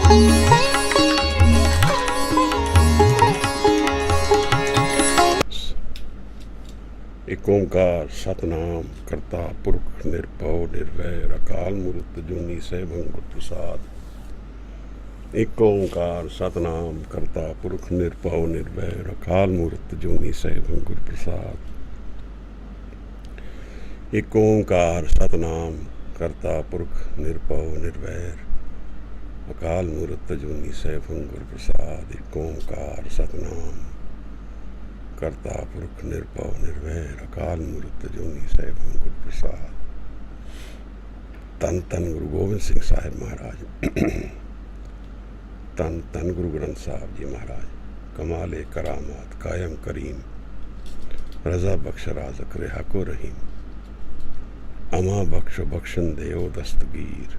एक ओंकार सतनाम करता पुरख निर्भव निर्वैर अकाल मूर्त जुनी सैभं गुर प्रसाद। एक ओंकार सतनाम करता पुरख निर्भव निर्वैर अकाल मूर्त जुनी सैभं गुर प्रसाद। एक ओंकार सतनाम करता पुरख निर्भव निर्वैर अकाल मूर्त जुनी सैभं गुर प्रसाद। एक ओंकार सतनाम करता पुरख निर्भव निर्वैर अकाल मूर्त जुनी सैभं गुर प्रसाद। तन तन गुरु गोविंद सिंह साहिब महाराज, तन तन गुरु ग्रंथ साहब जी महाराज, कमाले करामात कायम करीम, रजा बख्श राज़क रिहा को रहीम, अमा बख्श बख्शन देओ दस्तगीर,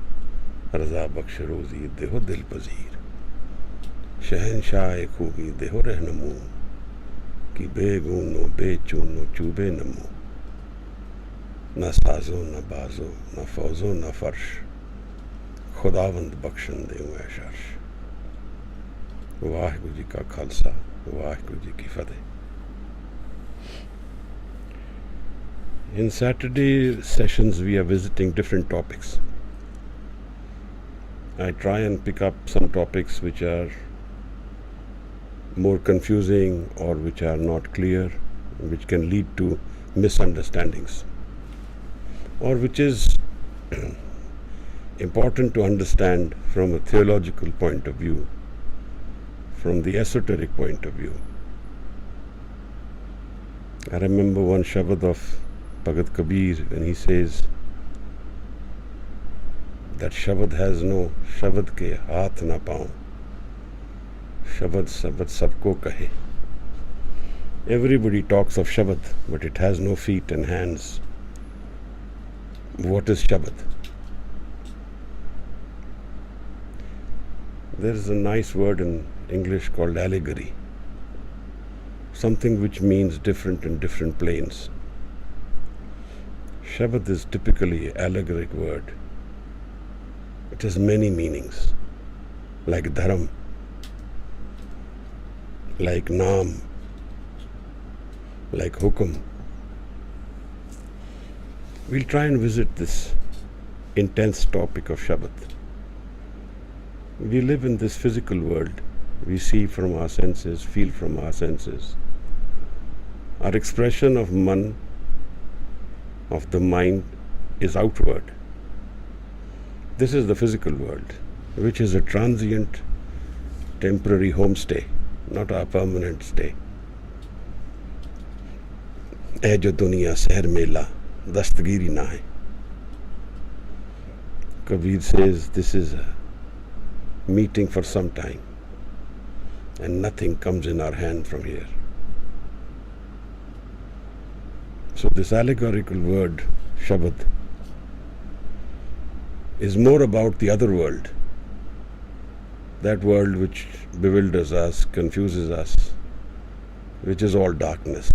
रजा बख्श रोज़ी देहो दिल पजीर, शहनशाह खूबी देहो रहनुमू, कि बेगूनो बेचूनो चूबे नमो, न साजो न बाजो न फौजो न फर्श, खुदावंद बख्शन देऊँ ऐश अर्श। वाहिगुरु जी का खालसा, वाहिगुरु जी की फतेह। In Saturday sessions we are visiting different topics. I try and pick up some topics which are more confusing or which are not clear, which can lead to misunderstandings, or which is important to understand from a theological point of view, from the esoteric point of view. I remember one Shabad of Bhagat Kabir when he says that Shabad has no Shabad ke haath na paun, Shabad Sabad sabko kahe. Everybody talks of Shabad, but it has no feet and hands. What is Shabad? There is a nice word in English called allegory, something which means different in different planes. Shabad is typically an allegoric word. It has many meanings, like dharam, like naam, like hukum. We'll try and visit this intense topic of Shabad. We live in this physical world. We see from our senses, feel from our senses. Our expression of man, of the mind, is outward. This is the physical world, which is a transient, temporary homestay, not our permanent stay. ऐ जो दुनिया सहर मेला दस्तगीरी ना है. Kabir says this is a meeting for some time and nothing comes in our hand from here. So this allegorical word, Shabad, is more about the other world, that world which bewilders us, confuses us, which is all darkness,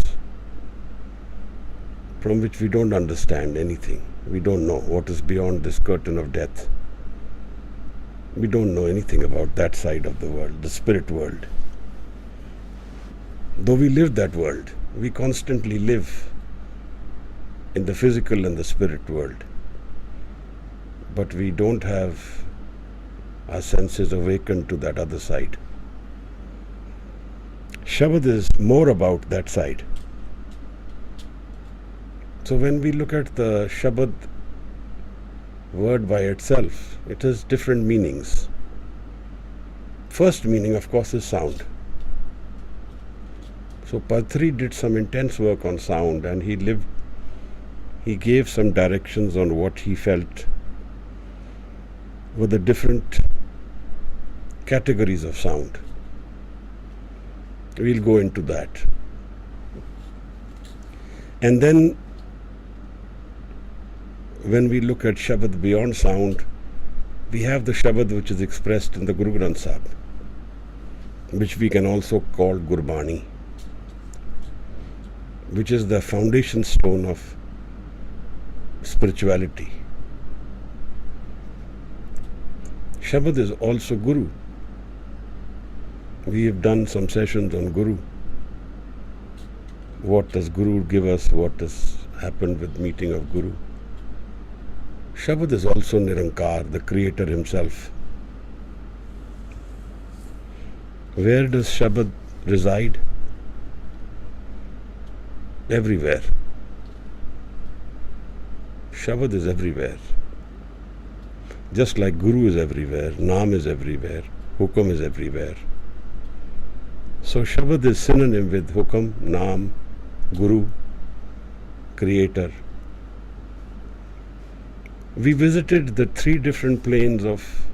from which we don't understand anything. We don't know what is beyond this curtain of death. We don't know anything about that side of the world, the spirit world. Though we live that world, we constantly live in the physical and the spirit world. But we don't have our senses awakened to that other side. Shabad is more about that side. So when we look at the Shabad word by itself, it has different meanings. First meaning, of course, is sound. So Pathri did some intense work on sound, and he gave some directions on what he felt were the different categories of sound. We'll go into that. And then when we look at Shabad beyond sound, we have the Shabad which is expressed in the Guru Granth Sahib, which we can also call Gurbani, which is the foundation stone of spirituality. Shabad is also Guru. We have done some sessions on Guru. What does Guru give us? What has happened with meeting of Guru? Shabad is also Nirankar, the Creator Himself. Where does Shabad reside? Everywhere. Shabad is everywhere. Just like Guru is everywhere, Naam is everywhere, Hukam is everywhere. So Shabad is synonym with Hukam, Naam, Guru, Creator. We visited the three different planes of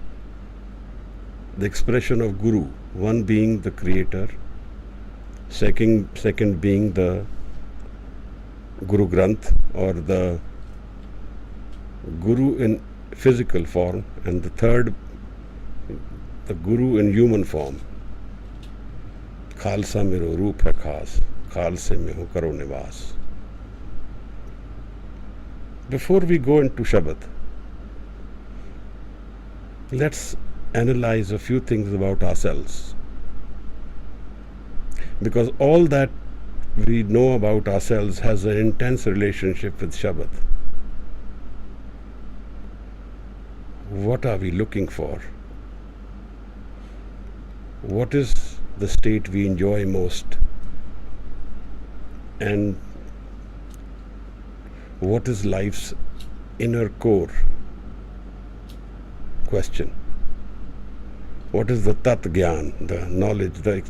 the expression of Guru. One being the Creator, second being the Guru Granth, or the Guru in physical form, and the third, the Guru in human form. Khalsa mero roop hai khas, Khalse mein ho karo nivas. Before we go into Shabad, let's analyze a few things about ourselves. Because all that we know about ourselves has an intense relationship with Shabad. What are we looking for? What is the state we enjoy most? And what is life's inner core question? What is the Tat Gyan, the knowledge, the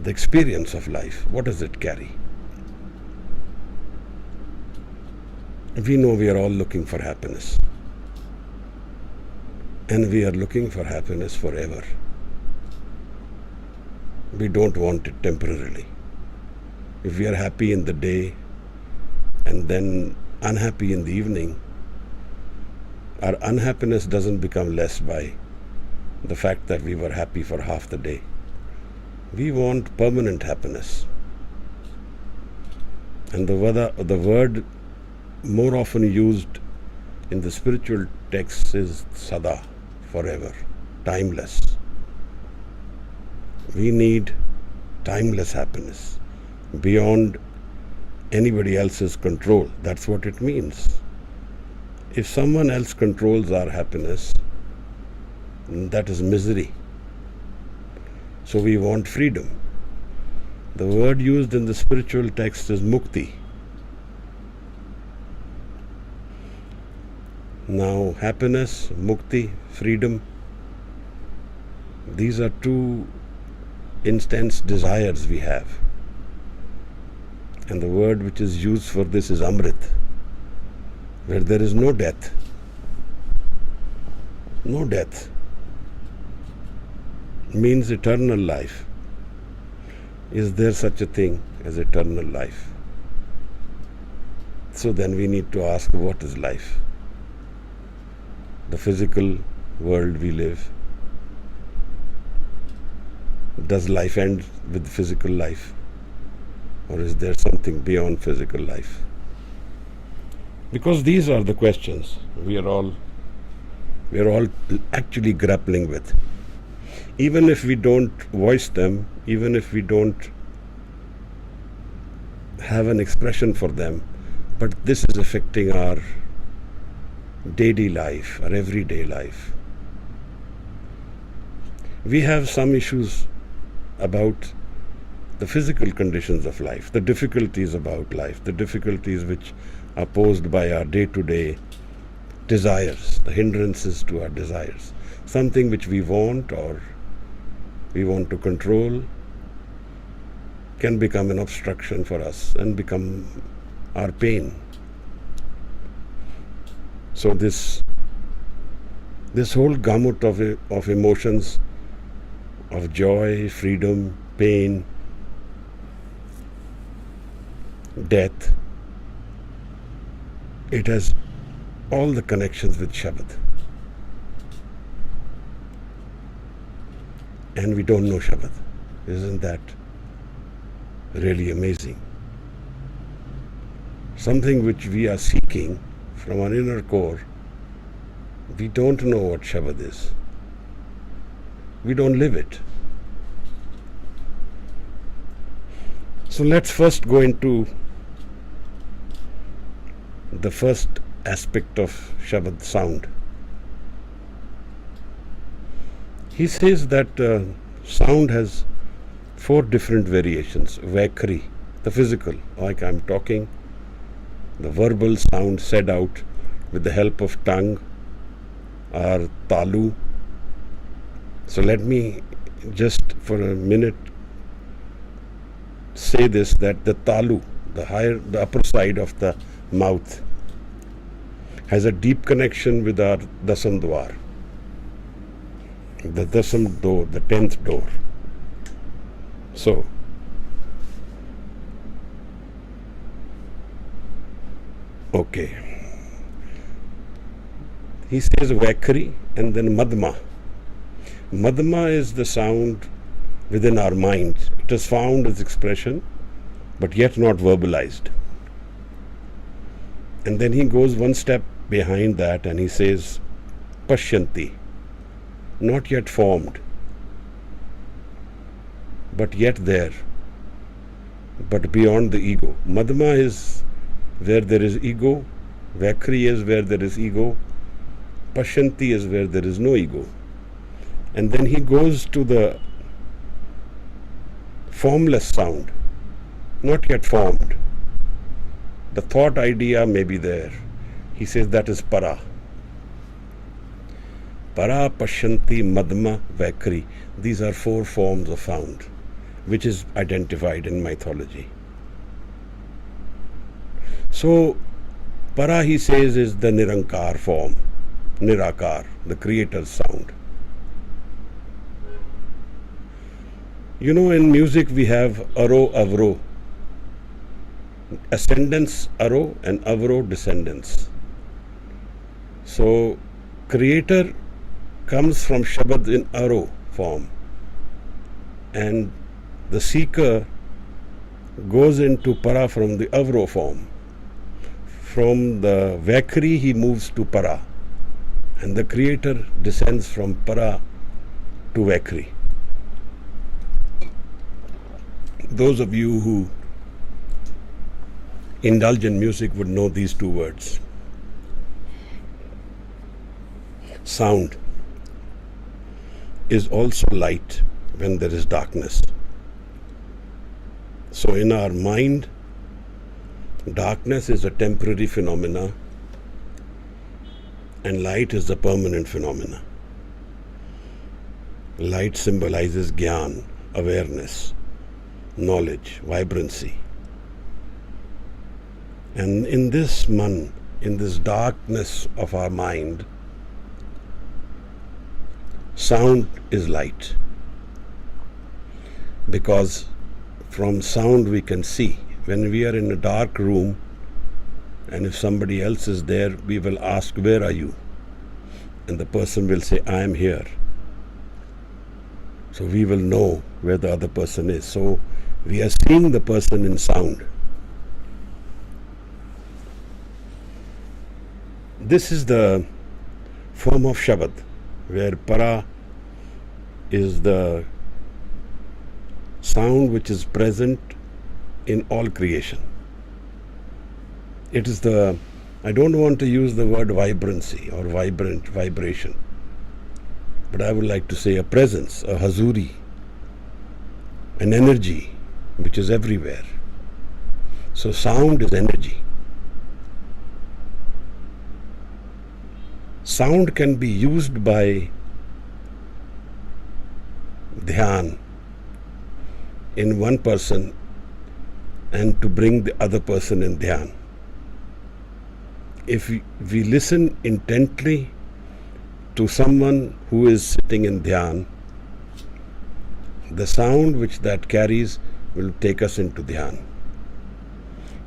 experience of life? What does it carry? We know we are all looking for happiness. And we are looking for happiness forever. We don't want it temporarily. If we are happy in the day and then unhappy in the evening, our unhappiness doesn't become less by the fact that we were happy for half the day. We want permanent happiness. And the word more often used in the spiritual texts is Sada, forever, timeless. We need timeless happiness beyond anybody else's control. That's what it means. If someone else controls our happiness, that is misery. So we want freedom. The word used in the spiritual text is mukti. Now, happiness, mukti, freedom, these are two intense desires we have. And the word which is used for this is Amrit, where there is no death. No death means eternal life. Is there such a thing as eternal life? So then we need to ask, what is life? The physical world we live. Does life end with physical life? Or is there something beyond physical life? Because these are the questions we are all actually grappling with. Even if we don't voice them, even if we don't have an expression for them, but this is affecting our daily life, our everyday life. We have some issues about the physical conditions of life, the difficulties about life, the difficulties which are posed by our day-to-day desires, the hindrances to our desires. Something which we want or we want to control can become an obstruction for us and become our pain. So this whole gamut of emotions, of joy, freedom, pain, death, it has all the connections with Shabad. And we don't know Shabad. Isn't that really amazing? Something which we are seeking from our inner core, we don't know what Shabad is. We don't live it. So let's first go into the first aspect of Shabad, sound. He says that sound has 4 different variations. Vaikhari, the physical, like I'm talking, the verbal sound said out with the help of tongue, or talu. So let me just for a minute say this, that the talu, the upper side of the mouth, has a deep connection with our dasam dwar, the dasam door, the 10th door. So okay, he says Vaikhari and then Madma. Madma is the sound within our mind. It is found as expression, but yet not verbalized. And then he goes one step behind that and he says Pashyanti, not yet formed, but yet there, but beyond the ego. Madma is where there is ego, Vaikhari is where there is ego, Pashyanti is where there is no ego. And then he goes to the formless sound, not yet formed. The thought idea may be there. He says that is para. Para, Pashyanti, Madma, Vaikhari. These are 4 forms of sound, which is identified in mythology. So, para, he says, is the Nirankar form, Nirakar, the creator's sound. You know, in music we have aro, avro, ascendants aro and avro descendants. So creator comes from Shabad in aro form, and the seeker goes into para from the avro form. From the Vaikhari he moves to para, and the creator descends from para to Vaikhari. Those of you who indulge in music would know these 2 words. Sound is also light when there is darkness. So in our mind, darkness is a temporary phenomena and light is a permanent phenomena. Light symbolizes Gyan, awareness, knowledge, vibrancy. And in this in this darkness of our mind, sound is light. Because from sound we can see. When we are in a dark room and if somebody else is there, we will ask, where are you? And the person will say, I am here. So we will know where the other person is. So we are seeing the person in sound. This is the form of Shabad, where para is the sound which is present in all creation. It is the, I don't want to use the word vibrancy or vibration, but I would like to say a presence, a hazuri, an energy which is everywhere. So sound is energy. Sound can be used by dhyan in one person and to bring the other person in dhyan. If we listen intently to someone who is sitting in dhyan, the sound which that carries will take us into dhyan.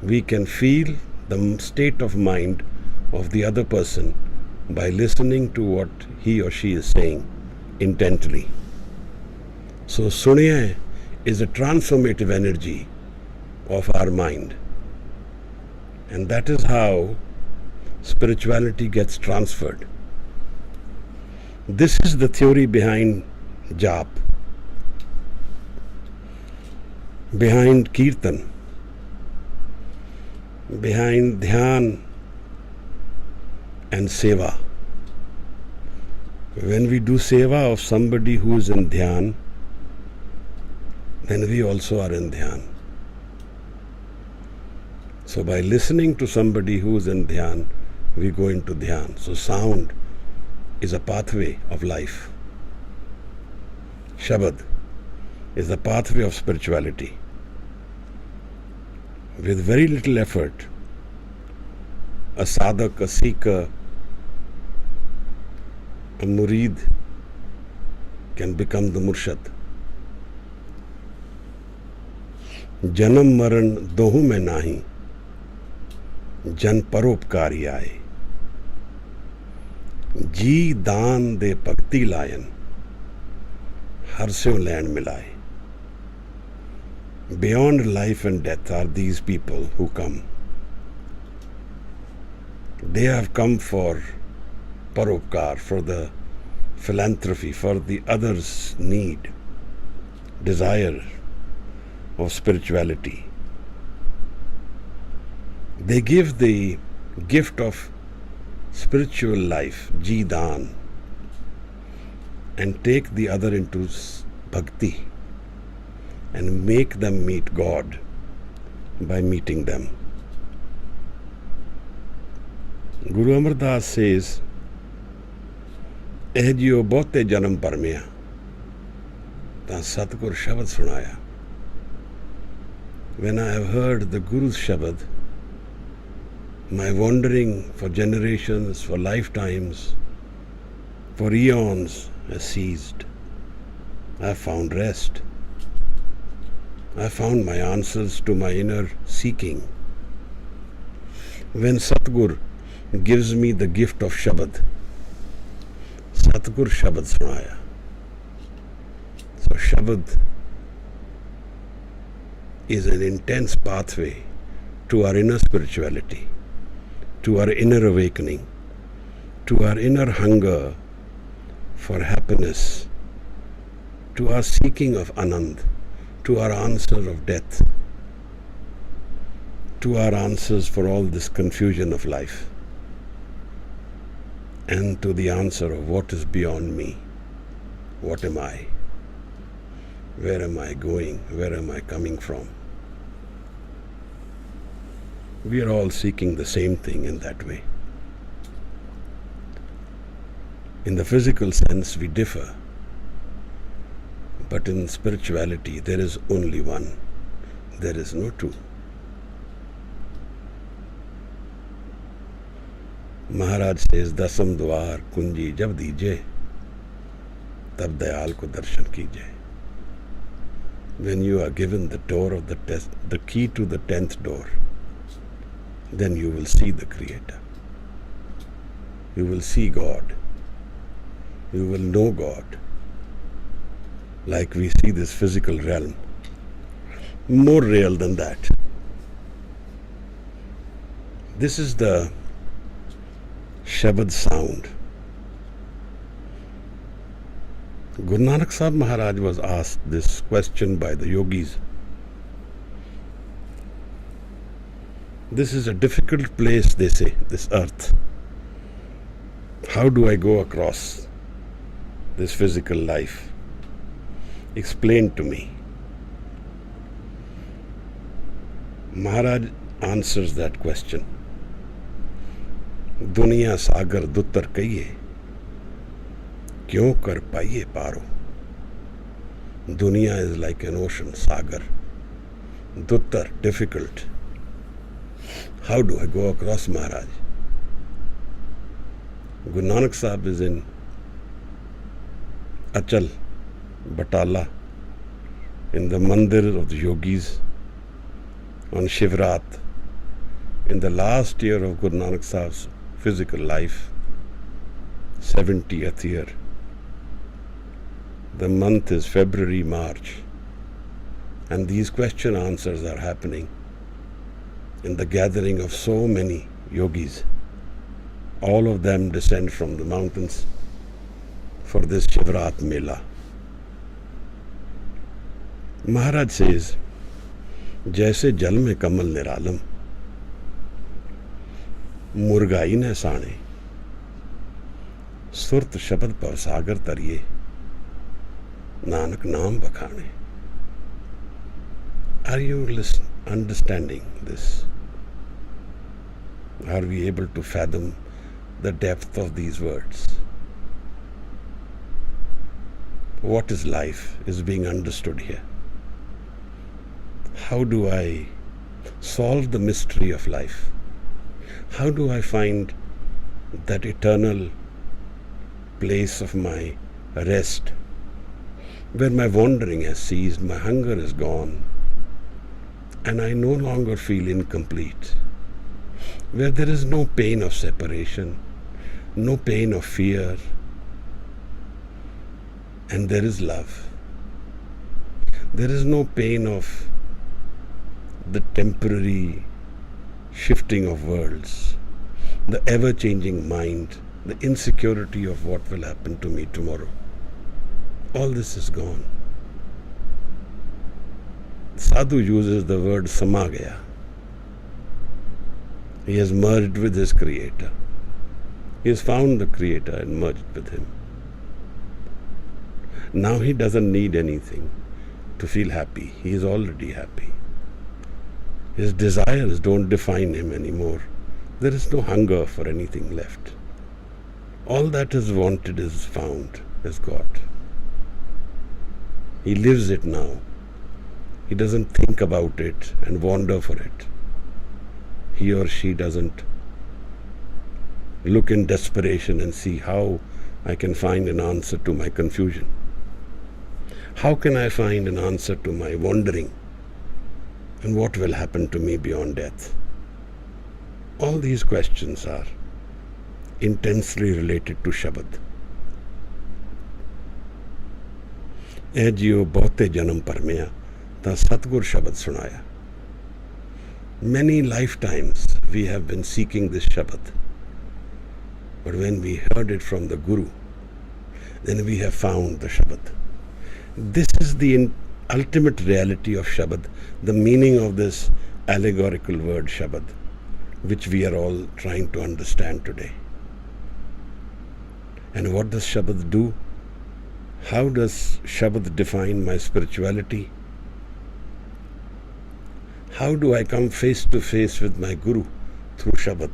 We can feel the state of mind of the other person by listening to what he or she is saying intently. So Suniya is a transformative energy of our mind. And that is how spirituality gets transferred. This is the theory behind jap. behind kirtan, behind dhyan and seva. When we do seva of somebody who is in dhyan, then we also are in dhyan. So by listening to somebody who is in dhyan, we go into dhyan. So sound is a pathway of life. Shabad is the pathway of spirituality. With very little effort, a sadhak, a seeker, a murid can become the murshad. Janam maran dohu mein nahi, jan paropkari aaye. जी दान दे भक्ति lion, हर स्यों land मिलाए. Beyond life and death are these people who come. They have come for paropkar, for the philanthropy, for the other's need, desire of spirituality. They give the gift of spiritual life, jidan, and take the other into bhakti and make them meet God by meeting them. Guru Amar Das says, "Eh jiyo bahte janam parmiya, ta Satgur Shabad sunaya." When I have heard the Guru's Shabad, my wandering for generations, for lifetimes, for eons has ceased. I have found rest. I found my answers to my inner seeking. When Satgur gives me the gift of Shabad, Satgur Shabad sunaya. So Shabad is an intense pathway to our inner spirituality, to our inner awakening, to our inner hunger for happiness, to our seeking of Anand, to our answer of death, to our answers for all this confusion of life, and to the answer of what is beyond me. What am I? Where am I going? Where am I coming from? We are all seeking the same thing in that way. In the physical sense, we differ. But in spirituality, there is only one. There is no two. Maharaj says, "Dasam dwar kunji jab dije, tab dayal ko darshan kije." When you are given the door of the key to the 10th door, then you will see the Creator. You will see God. You will know God. Like we see this physical realm, more real than that. This is the Shabad sound. Guru Nanak Sahib Maharaj was asked this question by the yogis. This is a difficult place, they say, this earth. How do I go across this physical life? Explain to me. Maharaj answers that question. Duniya sagar duttar kahiye, kyun kar paiye paro. Duniya is like an ocean, sagar. Duttar, difficult. How do I go across, Maharaj? Guru Nanak Sahib is in Achal, Batala, in the mandir of the yogis on Shivrat, in the last year of Guru Nanak Sahib's physical life, 70th year. The month is February, March, and these question answers are happening in the gathering of so many yogis. All of them descend from the mountains for this Shivrat Mela. Maharaj says, जैसे जल में कमल निरालम, मुर्गाई न साणे, सुरत शब्द पर सागर तरिए, नानक नाम बखाने. Are you understanding this? Are we able to fathom the depth of these words? What is life is being understood here. How do I solve the mystery of life? How do I find that eternal place of my rest, where my wandering has ceased, my hunger is gone, and I no longer feel incomplete, where there is no pain of separation, no pain of fear, and there is love. There is no pain of the temporary shifting of worlds, the ever-changing mind, the insecurity of what will happen to me tomorrow. All this is gone. Sadhu uses the word samagaya. He has merged with his creator. He has found the creator and merged with him. Now he doesn't need anything to feel happy. He is already happy. His desires don't define him anymore. There is no hunger for anything left. All that is wanted is found, is got. He lives it now. He doesn't think about it and wander for it. He or she doesn't look in desperation and see how I can find an answer to my confusion. How can I find an answer to my wandering? And what will happen to me beyond death? All these questions are intensely related to Shabad. ए जियो बहुते जन्म परमिया ता सतगुर शब्द सुनाया. Many lifetimes we have been seeking this Shabad, but when we heard it from the Guru, then we have found the Shabad. This is the ultimate reality of Shabad, the meaning of this allegorical word Shabad, which we are all trying to understand today. And what does Shabad do? How does Shabad define my spirituality? How do I come face to face with my Guru through Shabad?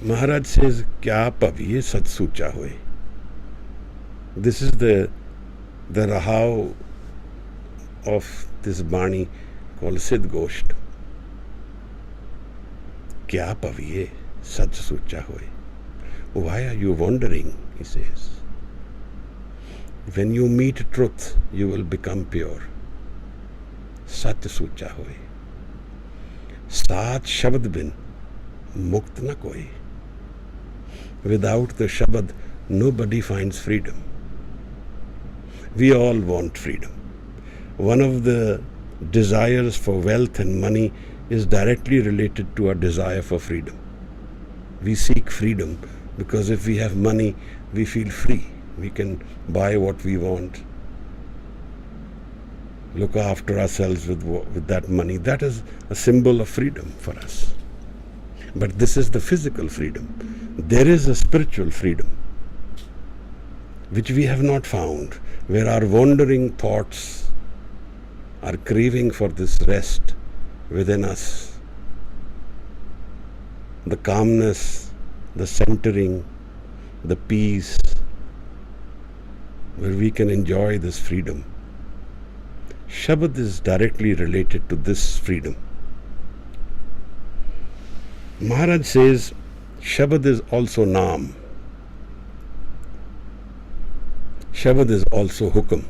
Maharaj says, Kya paviye sat sucha hoye. This is the Rahav of this Bani called Siddh Gosht. Kya paviye sat sucha hoye. Why are you wandering? He says. When you meet truth, you will become pure. Sat sucha hoye. Saat shabad bin mukt na koi. Without the Shabad, nobody finds freedom. We all want freedom. One of the desires for wealth and money is directly related to our desire for freedom. We seek freedom because if we have money, we feel free. We can buy what we want, look after ourselves with that money. That is a symbol of freedom for us. But this is the physical freedom. There is a spiritual freedom which we have not found, where our wandering thoughts are craving for this rest within us, the calmness, the centering, the peace, where we can enjoy this freedom. Shabad is directly related to this freedom. Maharaj says, Shabad is also Naam. Shabad is also Hukam.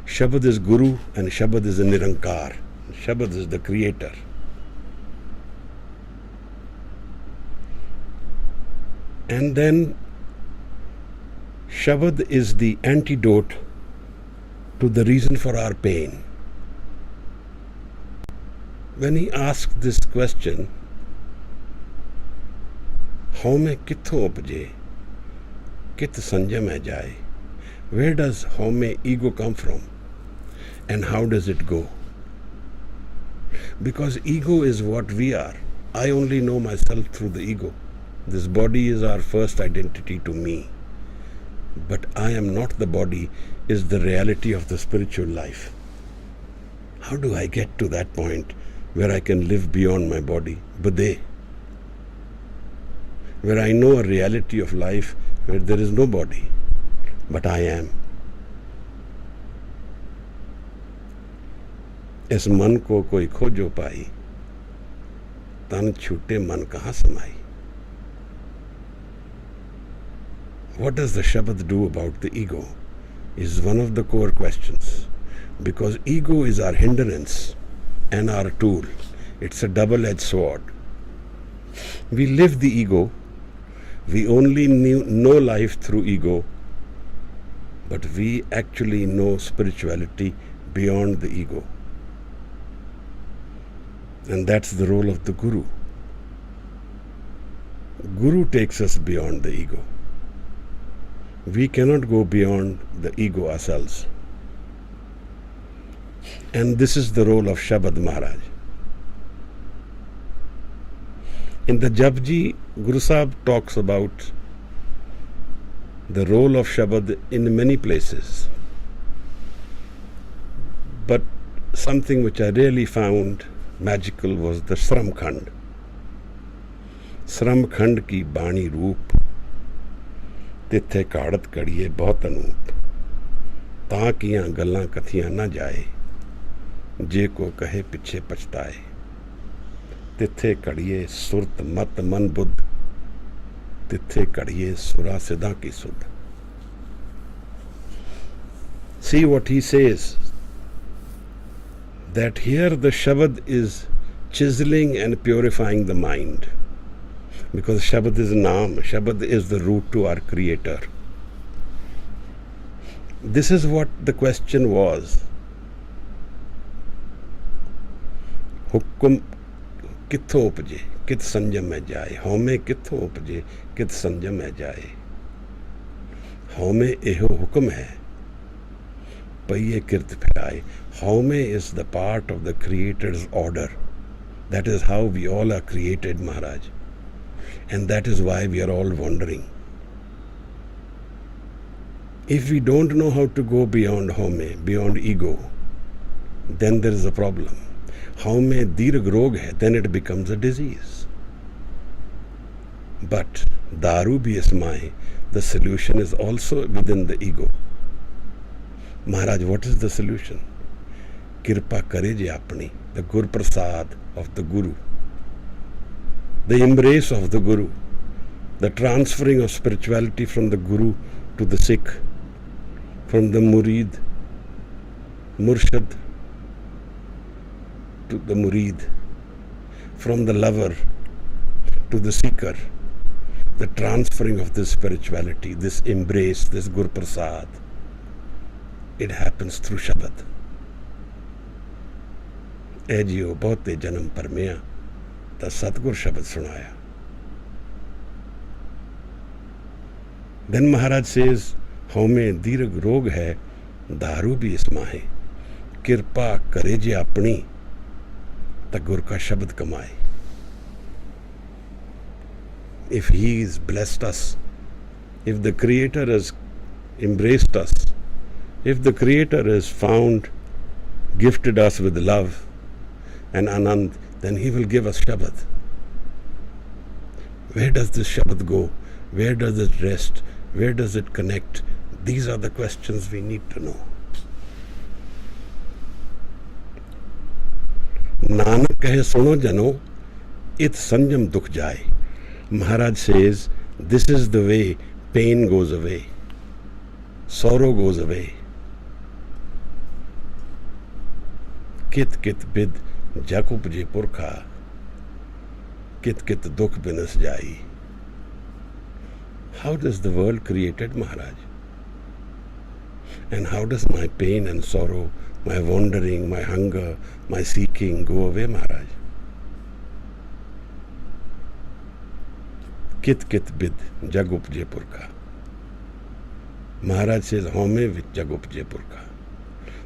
Shabad is Guru and Shabad is a Nirankar. Shabad is the creator. And then Shabad is the antidote to the reason for our pain. When he asked this question, how mein kitho upje, kit sanjam hai jaye, Where does home, ego come from? And how does it go? Because ego is what we are. I only know myself through the ego. This body is our first identity to me. But I am not the body is the reality of the spiritual life. How do I get to that point where I can live beyond my body? Bade. Where I know a reality of life where there is no body, but I am. इस मन को कोई खोजो पाई, तन छूटे मन कहाँ समाई. What does the Shabad do about the ego is one of the core questions, because ego is our hindrance and our tool. It's a double-edged sword. We live the ego, we only know life through ego, but we actually know spirituality beyond the ego. And that's the role of the Guru. Guru takes us beyond the ego. We cannot go beyond the ego ourselves. And this is the role of Shabad Maharaj. In the Japji, Guru Sahib talks about the role of Shabad in many places. But something which I really found magical was the Sram Khand. Sram Khand ki Bani Roop, तिथे काड़त कड़िए बहुत अनूप, ताकियां गल्लां कथियां ना जाए, जे को कहे पिछे पछताए, तिथे कड़िए सुरत मत मन बुद्ध, तिथे कड़िए सुरा सिदा की सुध. See what he says, that here the Shabad is chiseling and purifying the mind. Because Shabad is Naam, Shabad is the root to our Creator. This is what the question was. Hukum kitho upje, kit sanjam mein jaye. Home kitho upje, kit sanjam mein jaye. Home eho hukum hai, paiye kirt phiraye. Home is the part of the Creator's order. That is how we all are created, Maharaj. And that is why we are all wandering. If we don't know how to go beyond home, beyond ego, then there is a problem. Home dirgh rog hai, then it becomes a disease. But daru bhi ismae, the solution is also within the ego. Maharaj, what is the solution? Kirpa kare je apni, the Gur Prasad of the Guru. The embrace of the Guru, the transferring of spirituality from the Guru to the Sikh, from the Murid, Murshid to the Murid, from the lover to the seeker, the transferring of this spirituality, this embrace, this Gur Prasad, it happens through Shabad. ऐ जियो बहुते जन्म परमिया ਤਾਂ ਸਤਿਗੁਰ ਸ਼ਬਦ ਸੁਣਾਇਆ. Then Maharaj says, ਹਉਮੈ ਦੀਰਘ ਰੋਗ ਹੈ, दारू भी इसमा है, किरपा करे जे अपनी, ਤਾਂ ਗੁਰ का शब्द कमाए. If he has blessed us, if the Creator has embraced us, if the Creator has found, gifted us with love and anand, then he will give us Shabad. Where does this Shabad go? Where does it rest? Where does it connect? These are the questions we need to know. Nanak kahe suno jano, it sanjam dukh jaye. Maharaj says, this is the way pain goes away, sorrow goes away. Kit kit bid Jakub je purkha, kit kit dukh binas jai. How does the world created, Maharaj? And how does my pain and sorrow, my wandering, my hunger, my seeking go away, Maharaj? Kit kit bid Jakub je purkha. Maharaj says, Home vich jag upje purkha.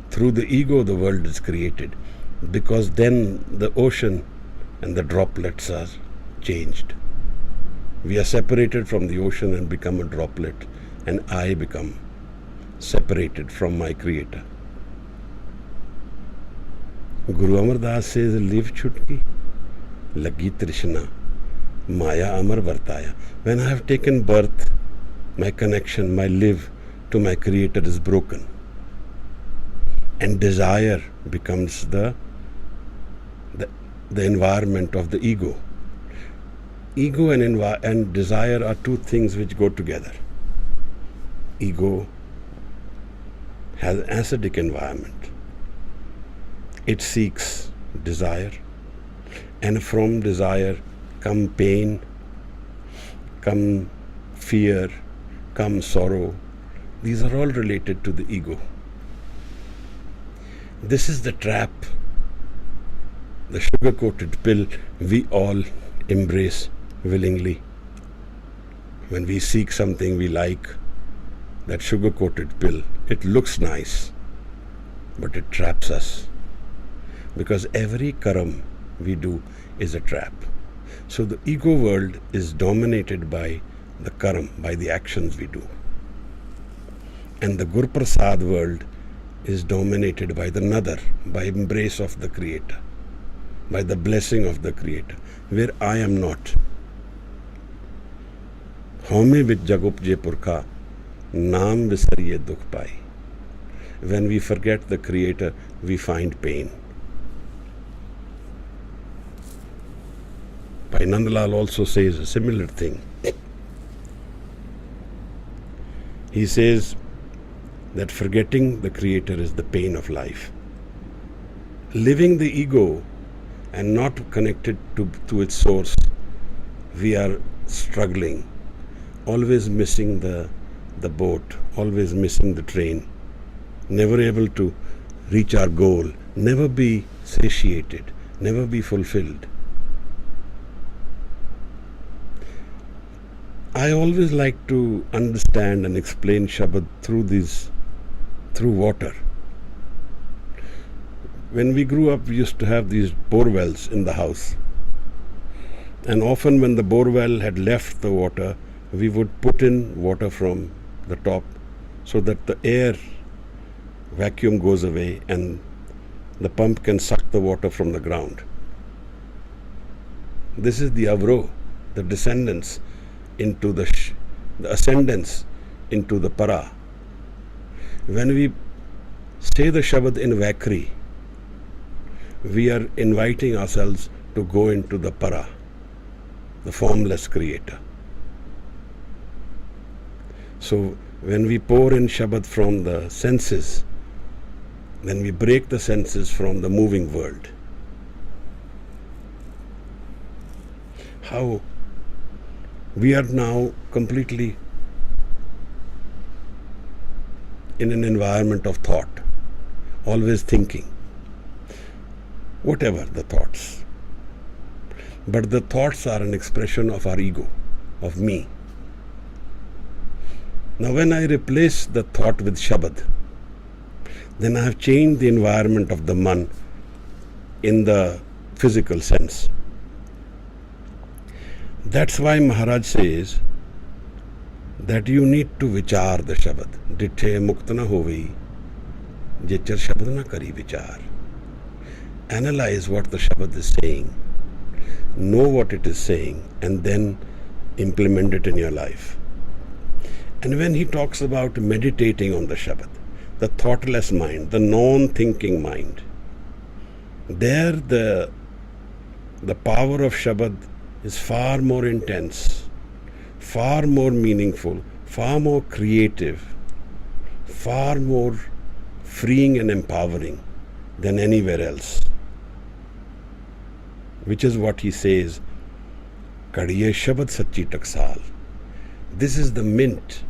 Through the ego, the world is created, because then the ocean and the droplets are changed. We are separated from the ocean and become a droplet, and I become separated from my creator. Guru Amardas says, Live chutki, lagi trishna, maya amar vartaya. When I have taken birth, my connection, my live to my creator is broken. And desire becomes the environment of the ego. Ego and desire are two things which go together. Ego has an acidic environment. It seeks desire, and from desire come pain, come fear, come sorrow. These are all related to the ego. This is the trap, the sugar-coated pill we all embrace willingly. When we seek something we like, that sugar-coated pill, it looks nice, but it traps us. Because every karam we do is a trap. So the ego world is dominated by the karam, by the actions we do. And the Guru Prasad world is dominated by the nadar, by embrace of the Creator, by the blessing of the Creator, where I am not. Home vich jag upje purkha, naam visariye dukh pai. When we forget the Creator, we find pain. Bhai Nandalal also says a similar thing. He says that forgetting the Creator is the pain of life. Living the ego and not connected to its source, we are struggling, always missing the boat, always missing the train, never able to reach our goal, never be satiated, never be fulfilled. I always like to understand and explain Shabad through water. When we grew up, we used to have these bore wells in the house. And often when the bore well had left the water, we would put in water from the top so that the air vacuum goes away and the pump can suck the water from the ground. This is the avro, the descendants into the ascendance into the para. When we say the Shabad in Vaikhari, we are inviting ourselves to go into the para, the formless Creator. So when we pour in Shabad from the senses, then we break the senses from the moving world. How we are now completely in an environment of thought, always thinking, whatever the thoughts. But the thoughts are an expression of our ego, of me. Now when I replace the thought with Shabad, then I have changed the environment of the man in the physical sense. That's why Maharaj says that you need to vichar the Shabad. Dithe mukta na hovei, jechar Shabad na kari vichar. Analyze what the Shabad is saying, know what it is saying, and then implement it in your life. And when he talks about meditating on the Shabad, the thoughtless mind, the non-thinking mind, there the power of Shabad is far more intense, far more meaningful, far more creative, far more freeing and empowering than anywhere else. Which is what he says, Kadiye Shabad Sachi Taksal. This is the mint,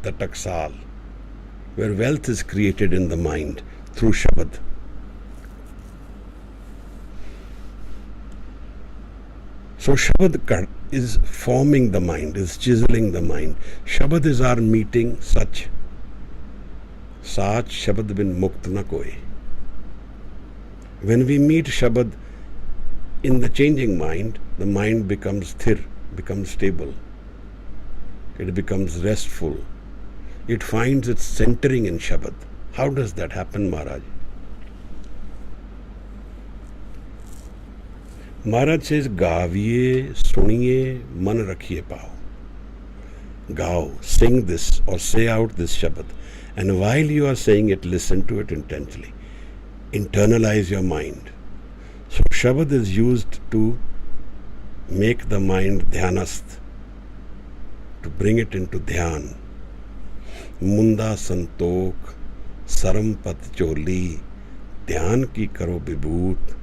the taksal, where wealth is created in the mind through Shabad. So Shabad is forming the mind, is chiseling the mind. Shabad is our meeting such Saach Shabad bin mukt na koi. When we meet Shabad in the changing mind, the mind becomes sthir, becomes stable. It becomes restful. It finds its centering in Shabad. How does that happen, Maharaj? Maharaj says, Gaviye, suniye, man rakhiye pao. Gao, sing this or say out this Shabad. And while you are saying it, listen to it intently. Internalize your mind. So Shabad is used to make the mind dhyanast, to bring it into dhyan. Munda santok, sarampat choli, dhyan ki karo vibhoot,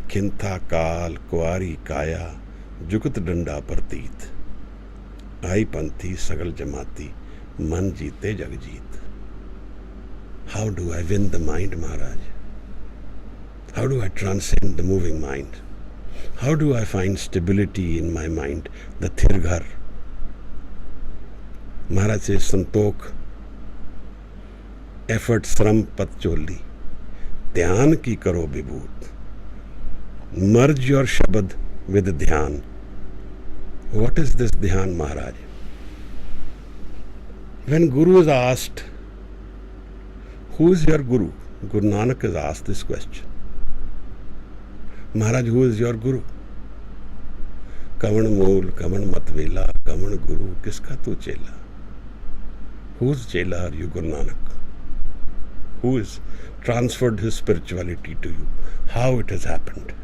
khintha kaal, kuari kaya, jugat danda parteet. Ai panthi sagal jamati, man jeete jag jeet. How do I win the mind, Maharaj? How do I transcend the moving mind? How do I find stability in my mind, the thirghar? Maharaj says, Santok, effort sram patcholi, dhyan ki karo vibhoot. Merge your Shabad with dhyan. What is this dhyan, Maharaj? When Guru is asked, who is your Guru? Guru Nanak is asked this question. Maharaj, who is your Guru? Kavan Mool, Kavan Matvela, Kavan Guru, Kiska tu Chela? Whose Chela are you, Guru Nanak? Who has transferred his spirituality to you? How it has happened?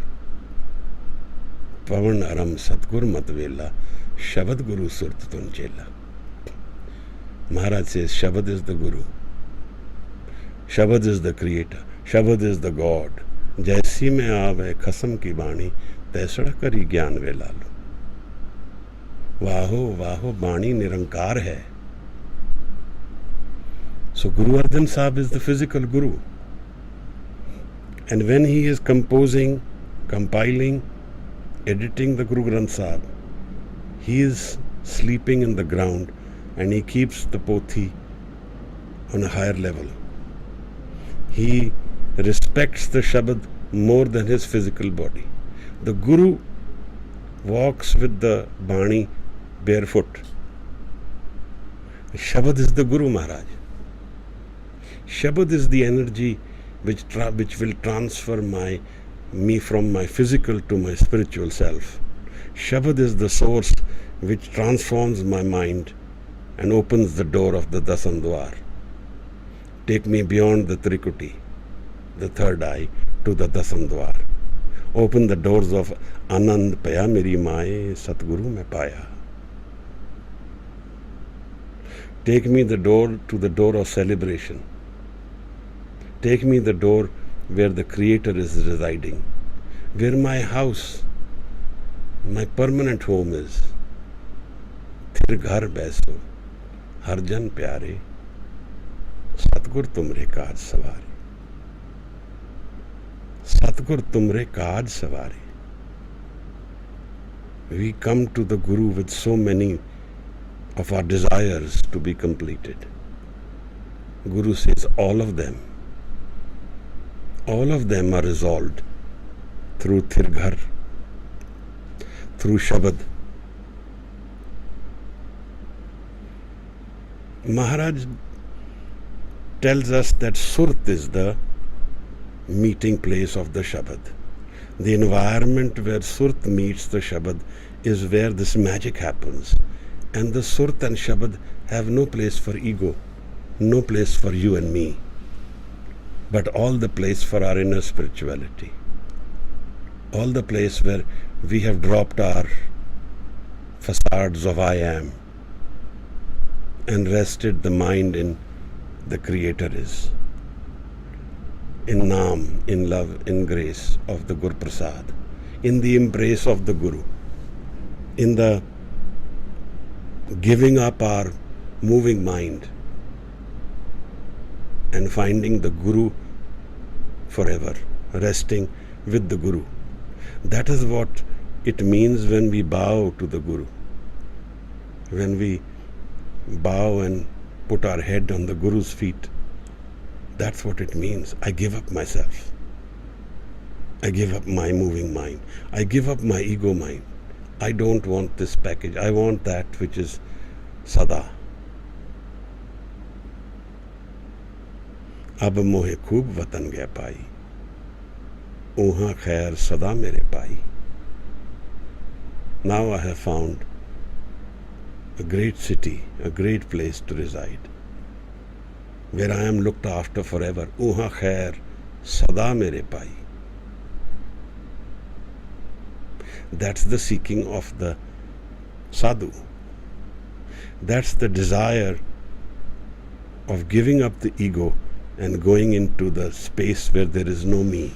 Pavan Aram Satgur Matvela, Shabad Guru Surt Tun Chela. Maharaj says, Shabad is the Guru. Shabad is the Creator. Shabad is the God. जैसी में आवे खसम की बाणी तैसड़ा करी ज्ञान वे लालो. वाहो वाहो बाणी निरंकार है. So Guru Arjan Sahib is the physical Guru. And when he is composing, compiling, editing the Guru Granth Sahib, he is sleeping in the ground and he keeps the pothi on a higher level. He respects the Shabad more than his physical body. The Guru walks with the Bani barefoot. Shabad is the Guru, Maharaj. Shabad is the energy which will transfer me from my physical to my spiritual self. Shabad is the source which transforms my mind and opens the door of the Dasandwar. Take me beyond the Trikuti, the third eye, to the Dasandwar. Open the doors of Anand Paya Meri Maaye Satguru mein paya. Take me to the door of celebration. Take me the door where the Creator is residing, where my house, my permanent home is. Thir ghar baiso, har jan pyare, Satgur tumre kaaj saware. Satgur tumre kaaj saware. We come to the Guru with so many of our desires to be completed. Guru says all of them are resolved through Thirghar, through Shabad. Maharaj tells us that Surt is the meeting place of the Shabad. The environment where Surt meets the Shabad is where this magic happens. And the Surt and Shabad have no place for ego, no place for you and me, but all the place for our inner spirituality. All the place where we have dropped our facades of I am and rested the mind in the Creator is. In Naam, in love, in grace of the Guru Prasad, in the embrace of the Guru, in the giving up our moving mind and finding the Guru forever, resting with the Guru. That is what it means when we bow to the Guru. When we bow and put our head on the Guru's feet, That's what it means. I give up myself. I give up my moving mind. I give up my ego mind. I don't want this package. I want that which is sada. अब मोहे खूब वतन गया पाई, ऊहा खैर सदा मेरे पाई. Now I have found a great city, a great place to reside, where I am looked after forever. Uha khair sada mere pai. That's the seeking of the sadhu. That's the desire of giving up the ego and going into the space where there is no me.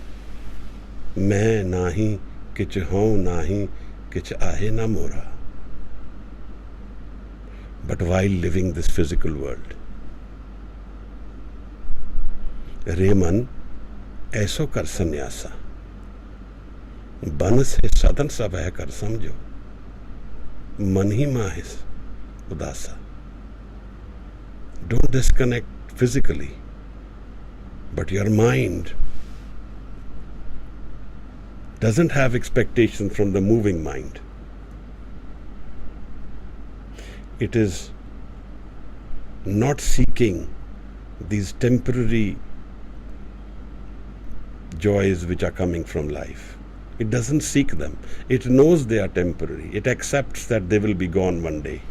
Main nahi kich hoon nahi kich ahe na mora. But while living this physical world. रे मन ऐसो कर संन्यासा, बन से सदन सब है कर समझो, मन ही माहिस उदासा. Don't disconnect physically, but your mind doesn't have expectation from the moving mind. It is not seeking these temporary joys which are coming from life. It doesn't seek them. It knows they are temporary. It accepts that they will be gone one day.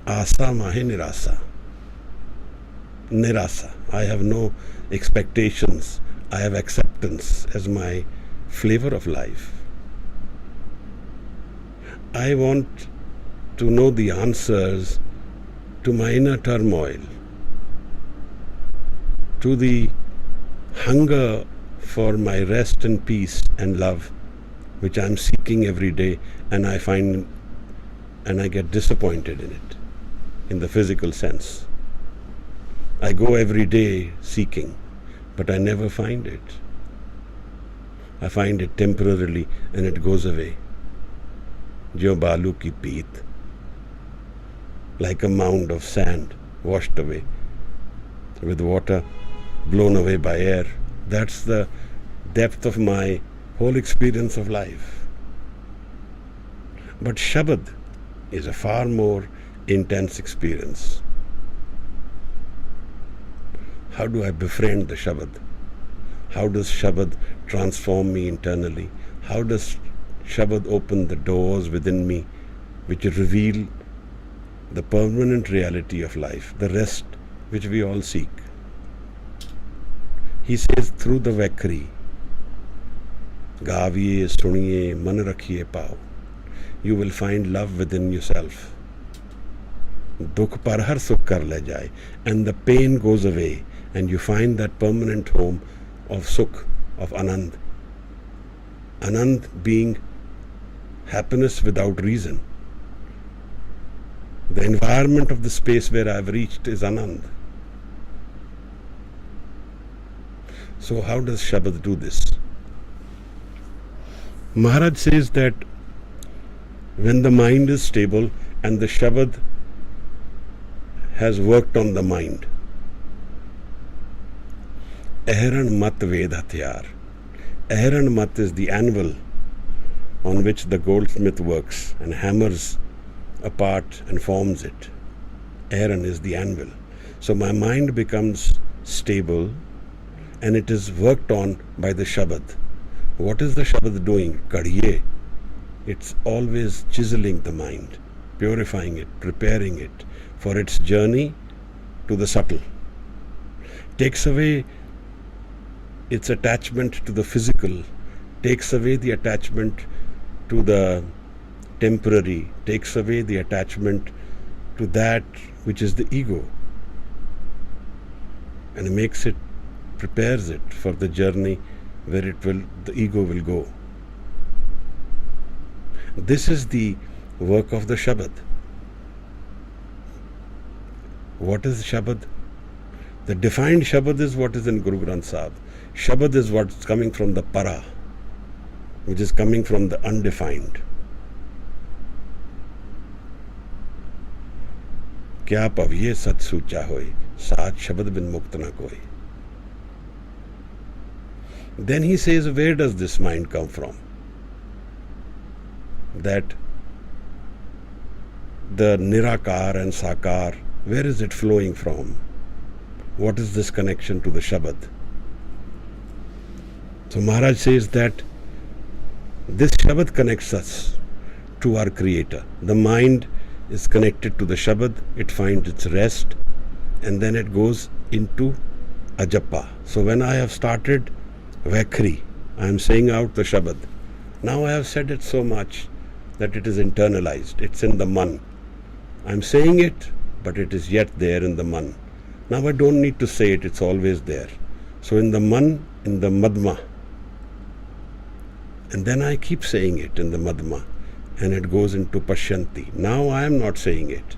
Asa mahe nirasa. Nirasa. I have no expectations. I have acceptance as my flavor of life. I want to know the answers to my inner turmoil, to the hunger for my rest and peace and love, which I am seeking every day, and I find and I get disappointed in it, in the physical sense. I go every day seeking, but I never find it. I find it temporarily and it goes away. Jo balu ki peet, like a mound of sand washed away with water, blown away by air. That's the depth of my whole experience of life. But Shabad is a far more intense experience. How do I befriend the Shabad? How does Shabad transform me internally? How does Shabad open the doors within me which reveal the permanent reality of life, the rest which we all seek? He says through the Vichaar, Gaviye, suniye, man rakhiye pao. You will find love within yourself. Dukh par har sukh kar le jaye. And the pain goes away and you find that permanent home of sukh, of anand. Anand being happiness without reason. The environment of the space where I have reached is anand. So how does Shabad do this? Maharaj says that when the mind is stable and the Shabad has worked on the mind, Ahran mat ved hatyar. Ahran mat is the anvil on which the goldsmith works and hammers apart and forms it. Ahran is the anvil. So my mind becomes stable and it is worked on by the Shabad. What is the Shabad doing? Kadiye. It's always chiseling the mind, purifying it, preparing it for its journey to the subtle. Takes away its attachment to the physical, takes away the attachment to the temporary, takes away the attachment to that which is the ego, and makes it, prepares it for the journey where the ego will go. This is the work of the Shabad. What is Shabad? The defined Shabad is what is in Guru Granth Sahib. Shabad is what's coming from the para, which is coming from the undefined. क्या पविये सत सूचा होए, साथ शब्द बिन मुक्त न कोई. Then he says, where does this mind come from? That the Nirakar and Sakar, where is it flowing from? What is this connection to the Shabad? So Maharaj says that this Shabad connects us to our Creator. The mind is connected to the Shabad, it finds its rest, and then it goes into Ajapa. So when I have started Vaikhari, I am saying out the Shabad. Now I have said it so much that it is internalized. It's in the man. I am saying it, but it is yet there in the man. Now I don't need to say it, it's always there. So in the man, in the madma, and then I keep saying it in the madma, and it goes into Pashyanti. Now I am not saying it.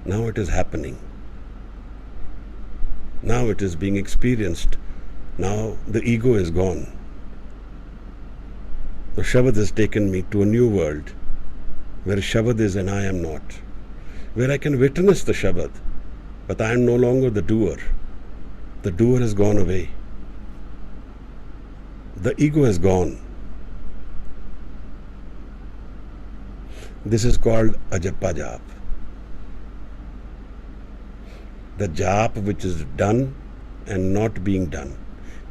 Now it is happening. Now it is being experienced. Now the ego is gone. The Shabad has taken me to a new world where Shabad is and I am not, where I can witness the Shabad, but I am no longer the doer. The doer has gone away. The ego has gone. This is called Ajapa Jap. The Jap which is done and not being done,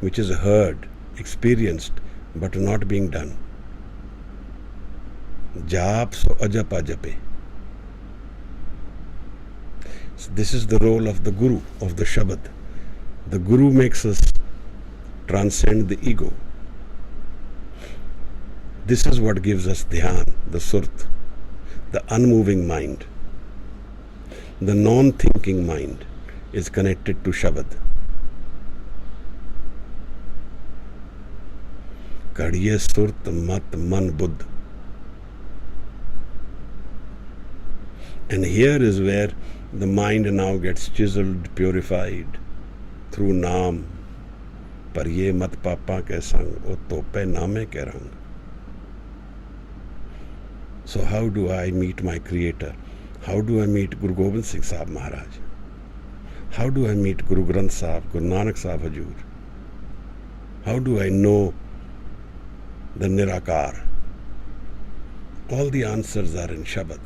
which is heard, experienced, but not being done. Jap so Ajapa Jape. So this is the role of the Guru, of the Shabad. The Guru makes us transcend the ego. This is what gives us dhyan, the surt, the unmoving mind. The non-thinking mind is connected to Shabad. Kadiye surt mat man buddh. And here is where the mind now gets chiseled, purified through Naam. Par ye mat papa ke sang, o tope naame ke rang. So how do I meet my Creator? How do I meet Guru Gobind Singh Sahib Maharaj? How do I meet Guru Granth Sahib, Guru Nanak Sahib Hajoor? How do I know the Nirakar? All the answers are in Shabad.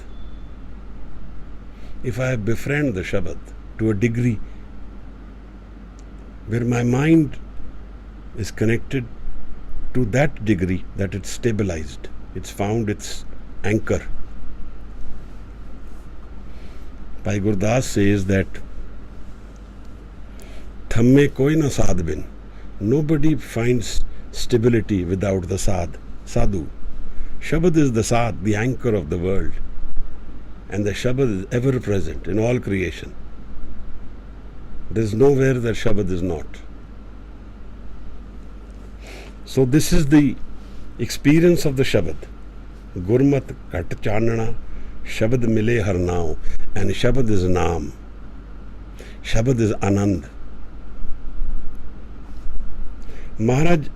If I befriend the Shabad to a degree where my mind is connected to that degree that it's stabilized, it's found its anchor. Bhai Gurdas says that Thamme koi na sadh bin. Nobody finds stability without the sadhu. Shabad is the sadh, the anchor of the world. And the Shabad is ever present in all creation. There is nowhere that Shabad is not. So this is the experience of the Shabad. Gurmat kat chanana, Shabad mile har nao, and Shabad is Naam. Shabad is Anand. Maharaj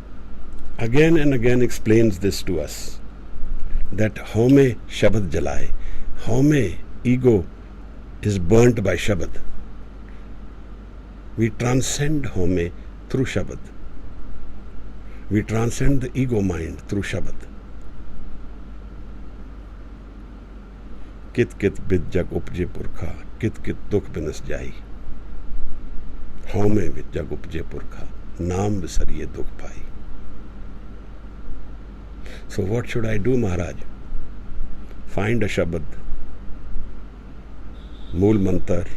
again and again explains this to us, that home Shabad jalai. Home, ego, is burnt by Shabad. We transcend home through Shabad. We transcend the ego mind through Shabad. Kit kit bid jag upje purkha, kit kit dukh binas jai. Home bid jag upje purkha, naam bisariye dukh pai. So what should I do, Maharaj? Find a Shabad, Mool Mantar,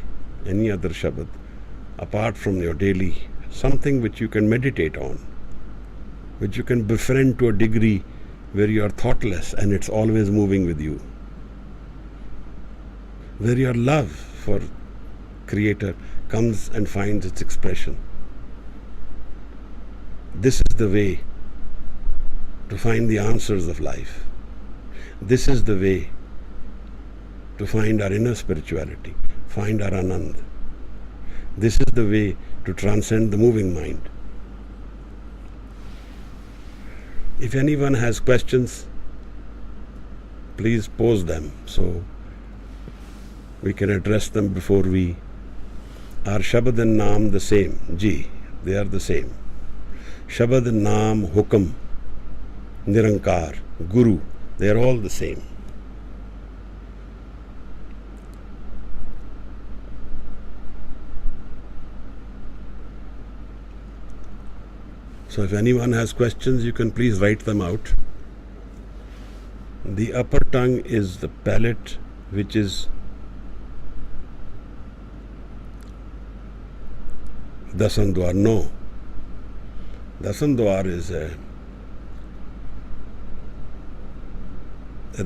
any other Shabad, apart from your daily, something which you can meditate on, which you can befriend to a degree where you are thoughtless and it's always moving with you, where your love for Creator comes and finds its expression. This is the way to find the answers of life. This is the way to find our inner spirituality, find our Anand. This is the way to transcend the moving mind. If anyone has questions, please pose them so we can address them before we. Are Shabad and Naam the same? Ji, they are the same. Shabad, Naam, Hukam, Nirankar, Guru, they are all the same. So if anyone has questions, you can please write them out. The upper tongue is the palate, which is Dasandwar. No. Dasandwar is at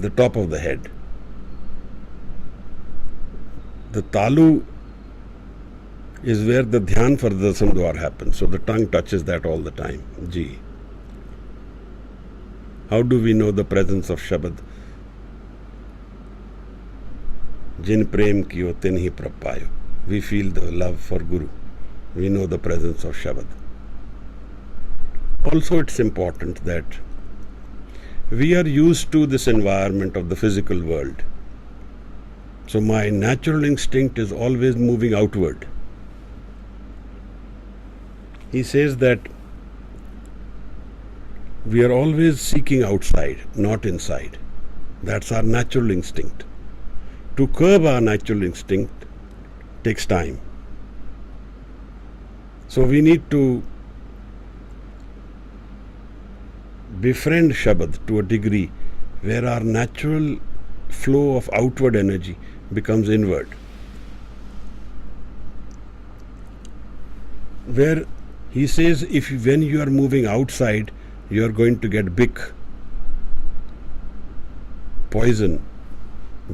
the top of the head. The Talu is where the dhyan for the Dasandwar happens. So the tongue touches that all the time. Ji. How do we know the presence of Shabad? Jin prem kiyo tin hi prapayo. We feel the love for Guru. We know the presence of Shabad. Also, it's important that we are used to this environment of the physical world. So my natural instinct is always moving outward. He says that we are always seeking outside, not inside. That's our natural instinct. To curb our natural instinct takes time. So we need to befriend Shabad to a degree where our natural flow of outward energy becomes inward. Where he says when you are moving outside, you are going to get big poison,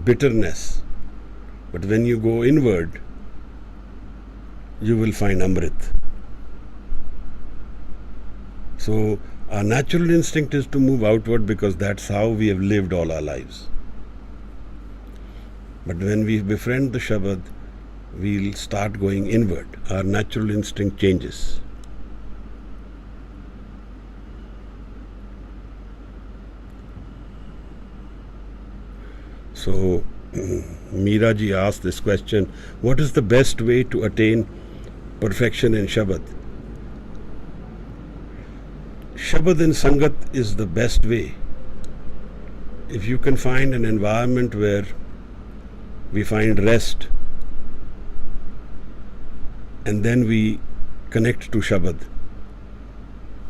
bitterness. But when you go inward, you will find Amrit. So our natural instinct is to move outward because that's how we have lived all our lives. But when we befriend the Shabad, we'll start going inward. Our natural instinct changes. So Meera ji asked this question, what is the best way to attain perfection in Shabad? Shabad in Sangat is the best way. If you can find an environment where we find rest and then we connect to Shabad,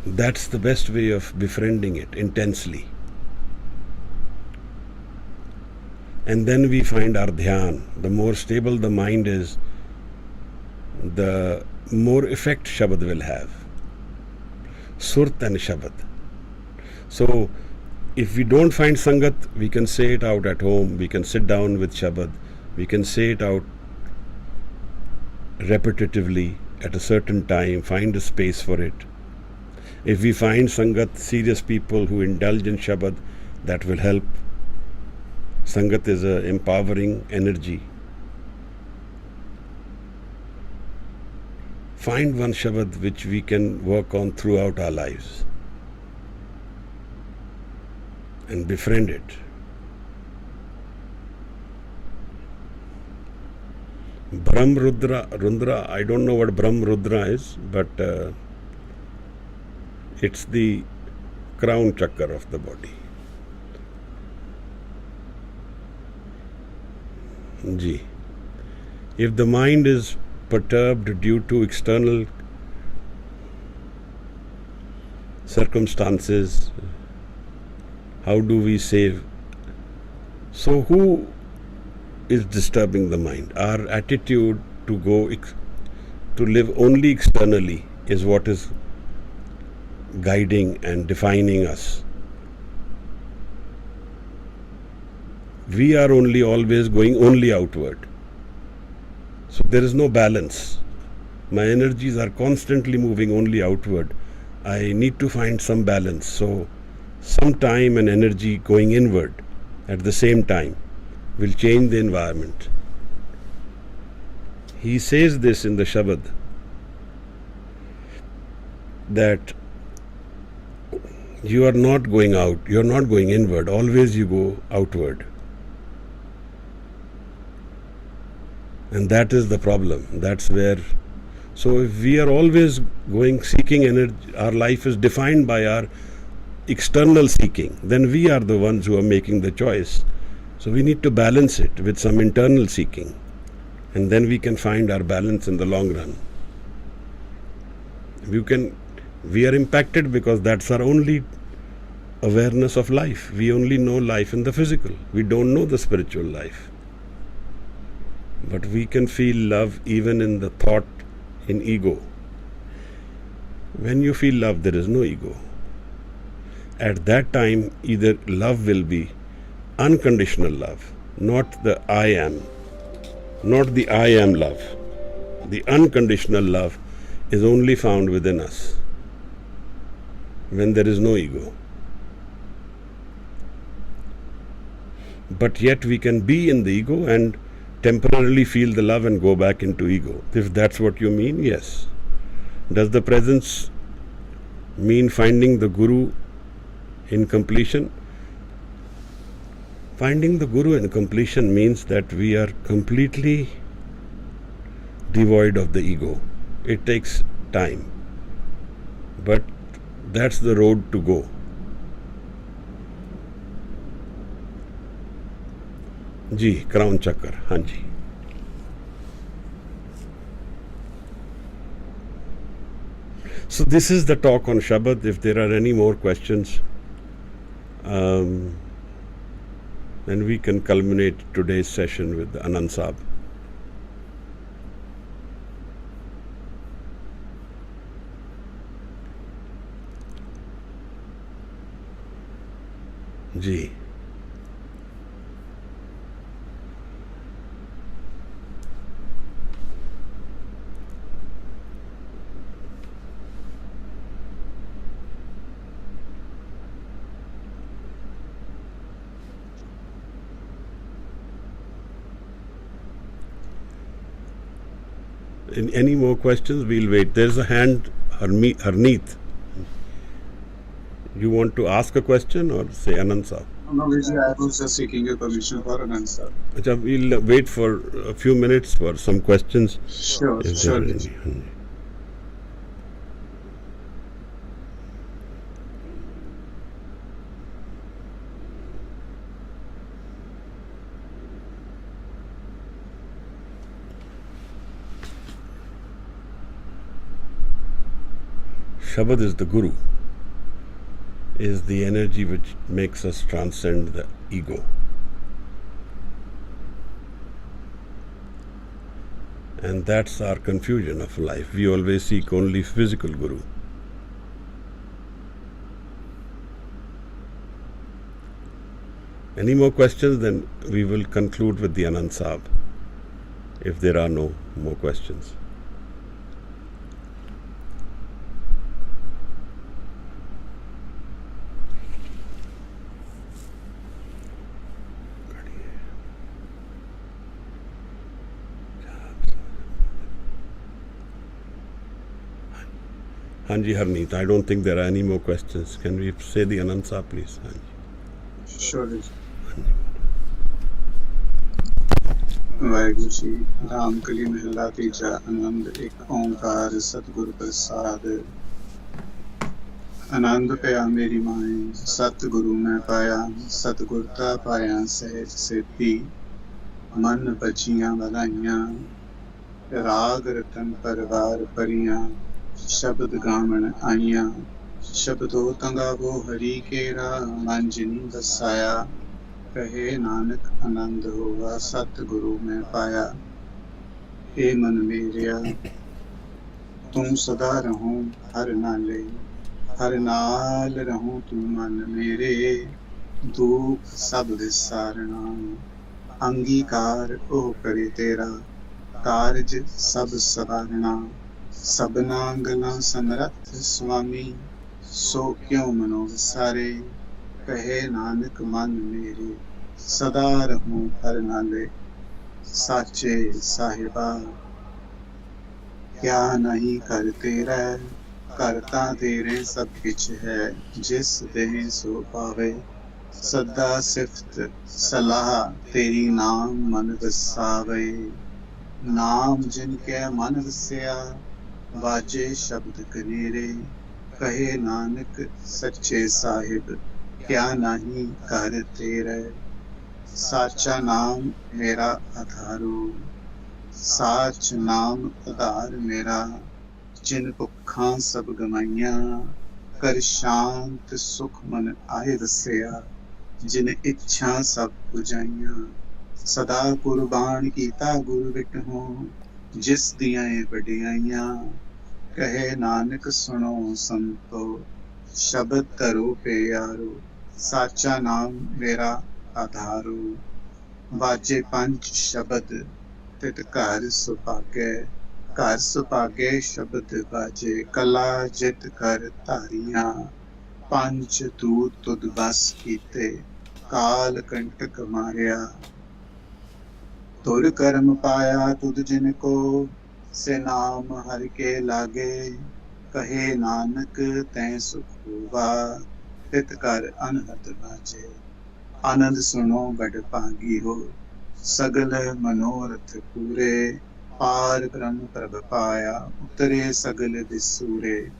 that's the best way of befriending it intensely. And then we find our dhyan. The more stable the mind is, the more effect Shabad will have. Surt and Shabad. So, if we don't find Sangat, we can say it out at home. We can sit down with Shabad. We can say it out repetitively at a certain time, find a space for it. If we find Sangat, serious people who indulge in Shabad, that will help. Sangat is an empowering energy. Find one Shabad which we can work on throughout our lives and befriend it. Brahm Rudra, I don't know what Brahm Rudra is, but it's the crown chakra of the body. Ji. If the mind is perturbed due to external circumstances, how do we save? So who is disturbing the mind? Our attitude to live only externally is what is guiding and defining us. We are always going only outward. So there is no balance. My energies are constantly moving only outward. I need to find some balance. So some time and energy going inward at the same time will change the environment. He says this in the Shabad, that you are not going out, you are not going inward, always you go outward. And that is the problem. That's where So if we are always going seeking energy, our life is defined by our external seeking, then we are the ones who are making the choice. So we need to balance it with some internal seeking, and then we can find our balance in the long run. We are impacted because that's our only awareness of life. We only know life in the physical. We don't know the spiritual life. But we can feel love even in the thought, in ego. When you feel love, there is no ego. At that time, either love will be unconditional love, not the I am, not the I am love. The unconditional love is only found within us when there is no ego. But yet we can be in the ego and temporarily feel the love and go back into ego. If that's what you mean, yes. Does the presence mean finding the Guru in completion? Finding the Guru in completion means that we are completely devoid of the ego. It takes time, but that's the road to go. जी, crown चक्कर, हाँ जी. So this is the talk on Shabad. If there are any more questions, then we can culminate today's session with Anand Saab. Ji. Any more questions? We'll wait. There's a hand, Harneet. You want to ask a question or say Anand Saab? No, I was just seeking your permission for an answer. Achha, we'll wait for a few minutes for some questions. Sure. Shabad is the Guru, is the energy which makes us transcend the ego. And that's our confusion of life. We always seek only physical Guru. Any more questions? Then we will conclude with the Anand Saab, if there are no more questions. Hanji Harneet, I don't think there are any more questions. Can we say the Anand Saab, please? Hanji. Sure. Waheguru ji Ram कली महला तीजा आनंद एक ओंकार सतगुरु प्रसाद आनंद पाया मेरी माए सतगुरु मैं पाया सतगुरता पाया सहज सिद्धि मन बचियां बधाइयां राग रतन परवार परियां शब्द गावण आइयां शब्दों तंगावो हरि केरा मन जिनी बसाया कहे नानक आनंद होवा सतगुरु मैं पाया हे मन मेरिया तुम सदा रहो हर नाले हर नाल रहो तू मन मेरे दुख सब विसारना अंगीकार ओ करे तेरा कारज सब सवारना सबना गला समरथ स्वामी सो क्यों मनो विसारे कहे नानक मन मेरे सदा रहूं हर नाले साचे साहिबा क्या नहीं कर तेरा करता तेरे सब किछ है जिस देह सो पावे सदा सिफत सलाह तेरी नाम मन वसावे नाम जिनके मन वसिया बाजे शब्द कनेरे, कहे नानक सच्चे साहिब, क्या नहीं कर तेरे। साचा नाम मेरा आधारो, साच नाम आधार मेरा, जिन भुखां सब गमाइयां, कर शांत सुख मन आए वसिया, जिन इच्छा सब बुझाइयां। सदा कुर्बान कीता गुरु विटहों, जिस दियां वडियाइयां। कहे नानक सुनो संतो, शब्द धरो प्यारो, साचा नाम मेरा आधारो। बाजे पंच शब्द तित घर सुभागे, घर सुभागे शब्द बाजे, कला जित कर धारियां। पंच दूत तुद बस कीते, काल कंटक मारिया। तुर कर्म पाया तुद जिनको, से नाम हर के लागे। कहे नानक तैं सुख होवा, तित कर अनहद बाजे। आनंद सुनो बड़ भागी हो, सगल मनोरथ पूरे। पार ब्रह्म प्रभ पाया, उतरे सगल दिसूरे।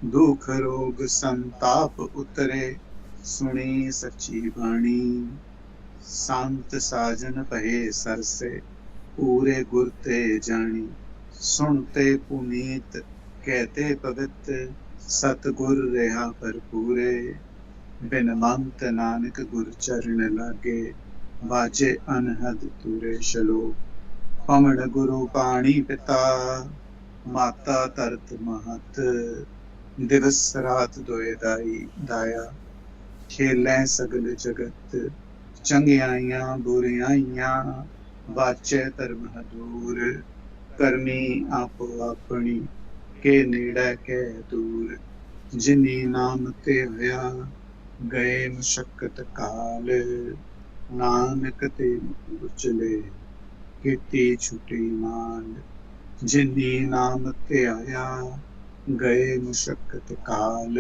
दुख रोग संताप उतरे, सुनी सच्ची बाणी। संत साजन भये सरसे, पूरे गुर ते जानी। सुनते पुनीत कहते पवित, सतगुर रहा भरपूरे। बिन मंत नानक गुर चरण लागे, बाजे अनहद तुरे शलोक। पवन गुरु पाणी पिता, माता तरत महत। दिवस रात दोए दाई दाया, खेलै सगल जगत। चंगियाइयां बुरियाइयां, बाचे धर्म दूर। करनी आपो अपनी, के नेड़े के दूर। जिनी नाम ते होया, गए मुशक्कत काल। नानक ते मुख उचले, ਕੀਤੀ ਛੁਟੀ ਨਾਲ। ਜਿਨੀ ਨਾਮ ਧਿਆਇਆ, ਗਏ ਮੁਸ਼ੱਕਤ ਕਾਲ।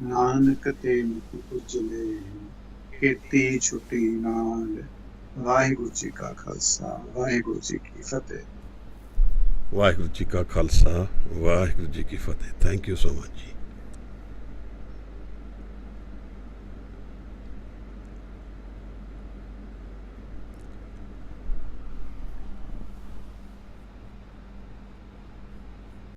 ਨਾਨਕ ਤੇ ਮੁਖ ਉਜਲੇ, ਕੀਤੀ ਛੁਟੀ ਨਾਲ। ਵਾਹਿਗੁਰੂ ਜੀ ਕਾ ਖਾਲਸਾ, ਵਾਹਿਗੁਰੂ ਜੀ ਕੀ ਫਤਿਹ। ਵਾਹਿਗੁਰੂ ਜੀ ਕਾ ਖਾਲਸਾ, ਵਾਹਿਗੁਰੂ ਜੀ ਕੀ ਫਤਿਹ। ਥੈਂਕ ਯੂ ਸੋ ਮਚ ਜੀ।